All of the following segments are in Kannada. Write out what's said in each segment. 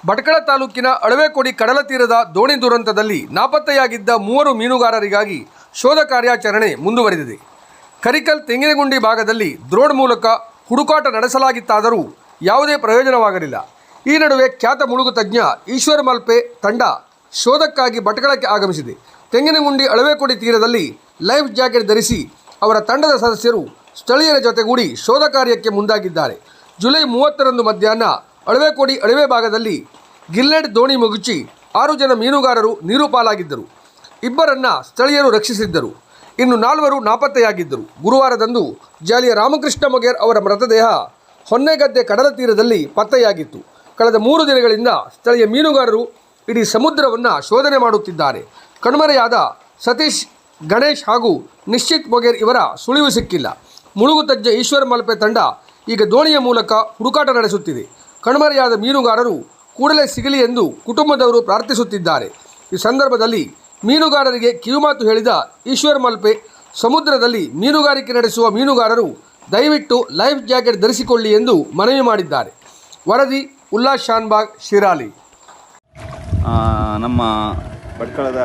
ಭಟ್ಕಳ ತಾಲೂಕಿನ ಅಳವೆಕೊಡಿ ಕಡಲ ತೀರದ ದೋಣಿ ದುರಂತದಲ್ಲಿ ನಾಪತ್ತೆಯಾಗಿದ್ದ 3 ಮೀನುಗಾರರಿಗಾಗಿ ಶೋಧ ಕಾರ್ಯಾಚರಣೆ ಮುಂದುವರೆದಿದೆ. ಕರಿಕಲ್ ತೆಂಗಿನಗುಂಡಿ ಭಾಗದಲ್ಲಿ ಡ್ರೋನ್ ಮೂಲಕ ಹುಡುಕಾಟ ನಡೆಸಲಾಗಿತ್ತಾದರೂ ಯಾವುದೇ ಪ್ರಯೋಜನವಾಗಲಿಲ್ಲ. ಈ ನಡುವೆ ಖ್ಯಾತ ಮುಳುಗು ತಜ್ಞ ಈಶ್ವರ್ ಮಲ್ಪೆ ತಂಡ ಶೋಧಕ್ಕಾಗಿ ಭಟ್ಕಳಕ್ಕೆ ಆಗಮಿಸಿದೆ. ತೆಂಗಿನಗುಂಡಿ ಅಳವೆಕೊಡಿ ತೀರದಲ್ಲಿ ಲೈಫ್ ಜಾಕೆಟ್ ಧರಿಸಿ ಅವರ ತಂಡದ ಸದಸ್ಯರು ಸ್ಥಳೀಯರ ಜೊತೆಗೂಡಿ ಶೋಧ ಕಾರ್ಯಕ್ಕೆ ಮುಂದಾಗಿದ್ದಾರೆ. ಜುಲೈ 30ರಂದು ಮಧ್ಯಾಹ್ನ ಅಳವೆಕೊಡಿ ಅಳವೆ ಭಾಗದಲ್ಲಿ ಗಿಲ್ಲೆಟ್ ದೋಣಿ ಮುಗುಚಿ 6 ಜನ ಮೀನುಗಾರರು ನೀರು ಪಾಲಾಗಿದ್ದರು. ಇಬ್ಬರನ್ನು ಸ್ಥಳೀಯರು ರಕ್ಷಿಸಿದ್ದರು. ಇನ್ನು 4 ನಾಪತ್ತೆಯಾಗಿದ್ದರು. ಗುರುವಾರದಂದು ಜಾಲಿಯ ರಾಮಕೃಷ್ಣ ಮೊಗೇರ್ ಅವರ ಮೃತದೇಹ ಹೊನ್ನೆಗದ್ದೆ ಕಡಲ ತೀರದಲ್ಲಿ ಪತ್ತೆಯಾಗಿತ್ತು. ಕಳೆದ 3 ದಿನಗಳಿಂದ ಸ್ಥಳೀಯ ಮೀನುಗಾರರು ಇಡೀ ಸಮುದ್ರವನ್ನು ಶೋಧನೆ ಮಾಡುತ್ತಿದ್ದಾರೆ. ಕಣ್ಮರೆಯಾದ ಸತೀಶ್, ಗಣೇಶ್ ಹಾಗೂ ನಿಶ್ಚಿತ್ ಮೊಗೇರ್ ಇವರ ಸುಳಿವು ಸಿಕ್ಕಿಲ್ಲ. ಮುಳುಗು ತಜ್ಞ ಈಶ್ವರ್ ಮಲ್ಪೆ ತಂಡ ಈಗ ದೋಣಿಯ ಮೂಲಕ ಹುಡುಕಾಟ ನಡೆಸುತ್ತಿದೆ. ಕಣ್ಮರೆಯಾದ ಮೀನುಗಾರರು ಕೂಡಲೇ ಸಿಗಲಿ ಎಂದು ಕುಟುಂಬದವರು ಪ್ರಾರ್ಥಿಸುತ್ತಿದ್ದಾರೆ. ಈ ಸಂದರ್ಭದಲ್ಲಿ ಮೀನುಗಾರರಿಗೆ ಕಿವಿಮಾತು ಹೇಳಿದ ಈಶ್ವರ್ ಮಲ್ಪೆ, ಸಮುದ್ರದಲ್ಲಿ ಮೀನುಗಾರಿಕೆ ನಡೆಸುವ ಮೀನುಗಾರರು ದಯವಿಟ್ಟು ಲೈಫ್ ಜಾಕೆಟ್ ಧರಿಸಿಕೊಳ್ಳಿ ಎಂದು ಮನವಿ ಮಾಡಿದ್ದಾರೆ. ವರದಿ ಉಲ್ಲಾಸ್ ಶಾನ್ಬಾಗ್, ಶಿರಾಲಿ. ನಮ್ಮ ಭಟ್ಕಳದ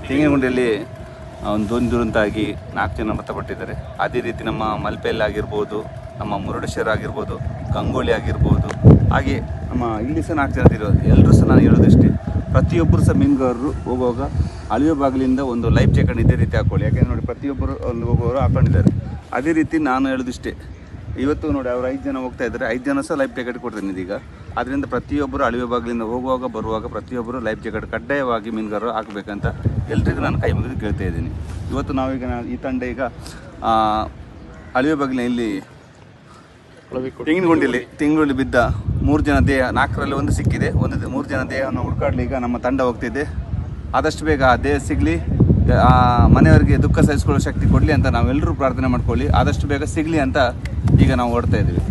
ತೆಂಗಿನಗುಂಡಿಯಲ್ಲಿ ಒಂದು ದೋಣಿ ದುರಂತಾಗಿ 4 ಜನ ಮೃತಪಟ್ಟಿದ್ದಾರೆ. ಅದೇ ರೀತಿ ನಮ್ಮ ಮಲ್ಪೆಯಲ್ಲಿ ಆಗಿರ್ಬೋದು, ನಮ್ಮ ಮುರುಡೇಶ್ವರ ಆಗಿರ್ಬೋದು, ಗಂಗೋಳಿ ಆಗಿರ್ಬೋದು, ಹಾಗೆ ನಮ್ಮ ಇಲ್ಲಿ ಸಹ 4 ಜನ ಇರೋದು. ಎಲ್ಲರೂ ಸಹ ನಾನು ಹೇಳೋದಿಷ್ಟೇ, ಪ್ರತಿಯೊಬ್ಬರು ಸಹ ಮೀನುಗಾರರು ಹೋಗುವಾಗ ಅಳಿವೆ ಬಾಗಿಲಿಂದ ಒಂದು ಲೈಫ್ ಜಾಕೆಟ್ ಇದೇ ರೀತಿ ಹಾಕ್ಕೊಳ್ಳಿ. ಯಾಕೆಂದರೆ ನೋಡಿ, ಪ್ರತಿಯೊಬ್ಬರು ಅಲ್ಲಿ ಹೋಗುವವರು ಹಾಕೊಂಡಿದ್ದಾರೆ. ಅದೇ ರೀತಿ ನಾನು ಹೇಳೋದಿಷ್ಟೇ, ಇವತ್ತು ನೋಡಿ ಅವರು 5 ಜನ ಹೋಗ್ತಾ ಇದ್ದಾರೆ, 5 ಜನ ಸಹ ಲೈಫ್ ಜಾಕೆಟ್ ಕೊಡ್ತೀನಿ ಇದೀಗ. ಆದ್ದರಿಂದ ಪ್ರತಿಯೊಬ್ಬರು ಅಳಿವೆ ಬಾಗಿಲಿಂದ ಹೋಗುವಾಗ ಬರುವಾಗ ಪ್ರತಿಯೊಬ್ಬರು ಲೈಫ್ ಜಾಕೆಟ್ ಕಡ್ಡಾಯವಾಗಿ ಮೀನುಗಾರರು ಹಾಕಬೇಕಂತ ಎಲ್ರಿಗೂ ನಾನು ಕೈ ಮುಗಿದು ಕೇಳ್ತಾ ಇದ್ದೀನಿ. ಇವತ್ತು ನಾವೀಗ ಈ ತಂಡ ಈಗ ಅಳಿವೆ ಬಾಗಿಲಿನ ಇಲ್ಲಿ ತೆಂಗಿನಗುಂಡಿ ಬಿದ್ದ 3 ಜನ ದೇಹ, 4ರಲ್ಲಿ ಒಂದು ಸಿಕ್ಕಿದೆ, 3 ಜನ ದೇಹವನ್ನು ಹುಡುಕಾಡಲಿ ಈಗ ನಮ್ಮ ತಂಡ ಹೋಗ್ತಿದೆ. ಆದಷ್ಟು ಬೇಗ ಆ ದೇಹ ಸಿಗಲಿ, ಮನೆಯವರಿಗೆ ದುಃಖ ಸಹಿಸಿಕೊಳ್ಳೋ ಶಕ್ತಿ ಕೊಡಲಿ ಅಂತ ನಾವೆಲ್ಲರೂ ಪ್ರಾರ್ಥನೆ ಮಾಡ್ಕೊಳ್ಳಿ. ಆದಷ್ಟು ಬೇಗ ಸಿಗಲಿ ಅಂತ ಈಗ ನಾವು ಓಡ್ತಾ ಇದ್ದೀವಿ.